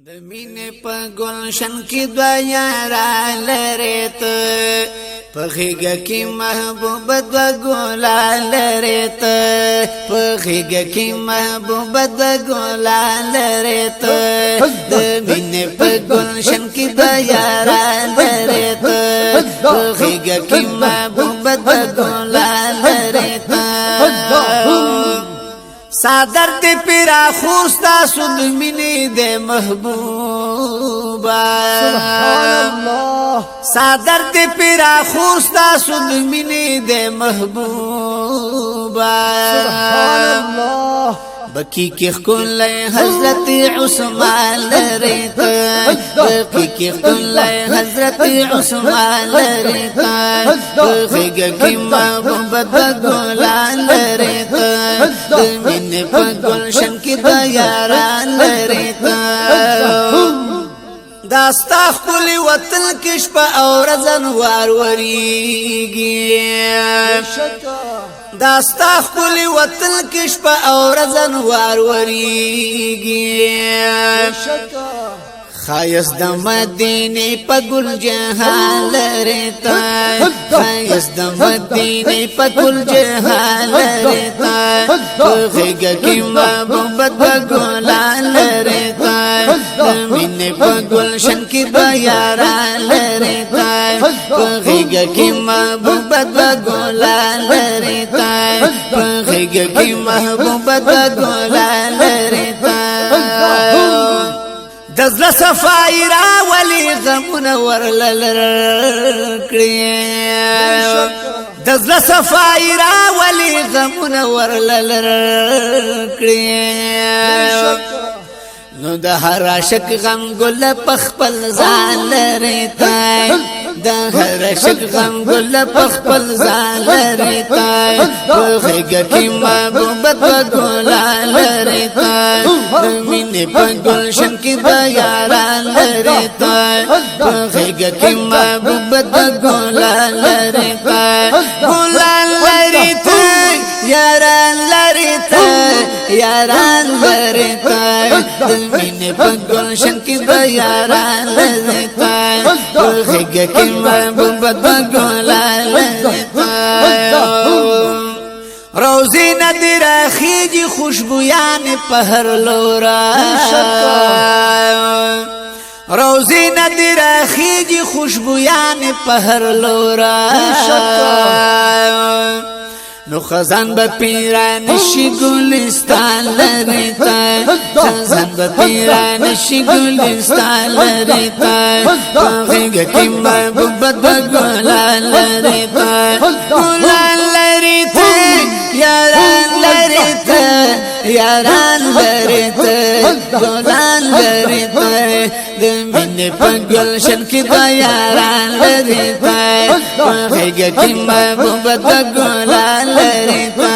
د مینې په ګلشن کې دوه یاران لرې ته په غېږه کې محبوبه دوه ګلان لرې ته په غېږه کې محبوبه دوه ګلان لرې ته د مینې په ګلشن کې دوه یاران لرې ته په غېږه کې محبوبه دوه ګلان لرې ته صادر دې پیرا خوستا سود مینې دې محبوبا سبحان الله صادر دې پیرا خوستا سود مینې دې محبوبا سبحان الله بکی کی خل حضرت عثمان لریتا بکی کی خل حضرت عثمان لریتا بخیگا کی محبوبت گلان لریتا دمین پا گلشن کی دیاران لریتا داستا خپلی وطن کش پا اورزن واروریگی داستا خپلی وطن کش پا اورزن واروریگی خایس د مدینه په ګل جهان لریتا خایس د مدینه په ګل جهان لریتا غېږه کې محبوبت ګلان لریتا مینې په ګلشن کې بیاران لریتا غېږه کې محبوبت ګلان لریتا غېږه کې محبوبت ګلان لریتا دزل صفای را ولی غمون ورلل کړی دزل صفای را ولی غمون ورلل کړی نو د هر عاشق غم ګل پخپل ځان لریتا د هر عاشق غم ګل پخپل ځان لریتا غېږه کې محبوبت ګلان لریتا مینې په ګلشن کې دیاران لریتا غېږه کې محبوبت ګلان لریتا ګلان لریتا یاران لریتا یاران لریتا مینې په ګلشن کې دیاران لریتا غېږه کې محبوبت ګلان لریتا روزی ندر خیجی خوشبویان پہر لورا روزی ندر خیجی خوشبویان پہر لورا نو خزان با پیران شی گلستان لریتا خزان با پیران شی گلستان لریتا غېږه کې محبوبت گلان لریتا گلان لریتا یاران لریتا یاران لریتا گلان لریتا د مینې په ګلشن کې د یاران لریتا غېږه کې محبوبت ګلان لریتا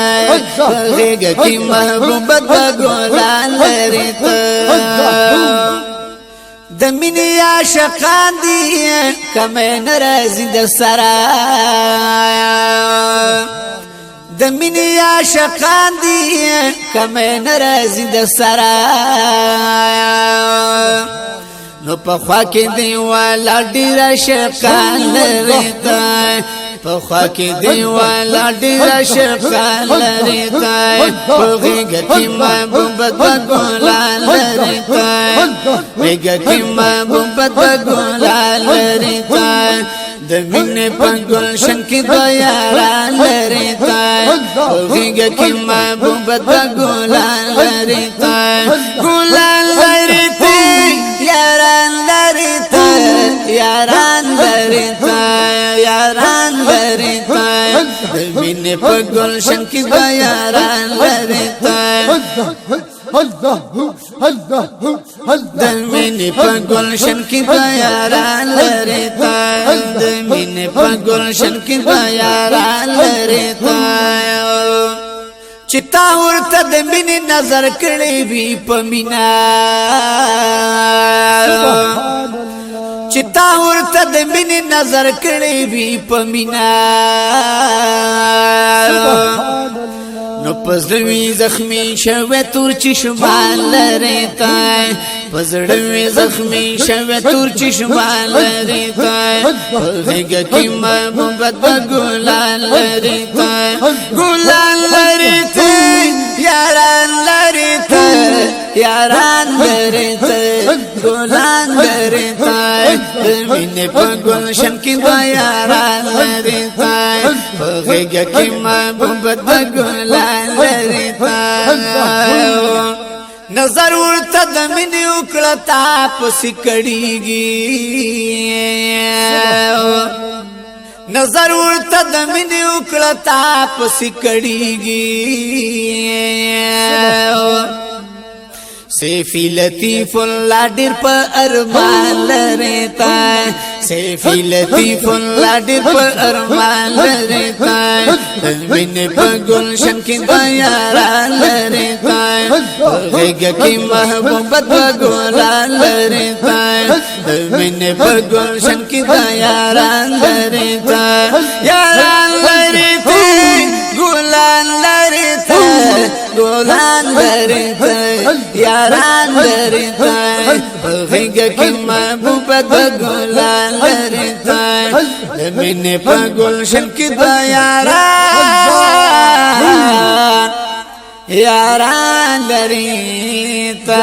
غېږه کې محبوبت ګلان لریتا د مینې عاشقان دي کمه ناراضي د سرا د مینې عاشقان دي کمه ناراضي د سرا نو په خوا کې دی والا ډېر عاشقان لریتا په خوا کې دی والا ډېر عاشقان لریتا غېږه کې محبوبت ګلان لریتا غېږه کې محبوبت ګلان لریتا د مینې په ګلشن کې د یاران لریتا غېږه کې محبوبت ګلان لریتا ګلان لریتا یاران لریتا یاران لریتا یاران لریتا د مینې په ګلشن کې د یاران لریتا د مینې په ګلشن کې د یاران لریتا د مینې په ګلشن کې د یاران لریتا چتا ورته د مینې نظر کړې وی په مینا چتا ورته د مینې نظر کړې وی په مینا نو پزړوي زخمی شوه تور چشمان لري تا پزړوي زخمی شوه تور چشمان لري تا هغه کی محبت ګلان لري تا ګلان لري تا یاران لري تا یاران لري تا ګلان لري تا مینه په ګلشن کې دا یاران لري تا هغه کی محبت ګلان لري تا نظر ورته د مینې وکړه تا پسې کړيږي نظر ورته د مینې وکړه تا پسې کړيږي سیفی لطیف الله ډیر په ارمان لري تا سیفی لطیف الله ډیر په ارمان لري تا مینه په ګلشن کې د یاران لري تا هغه کې محبوبت ګلان لري تا مینه په ګلشن کې د یاران لري تا یاران لري تا ګلان لري تا ګلان لري تا یاران لري تا هغه کې محبوبت ګلان لري تا مینه په ګلشن کې د یاران لري تا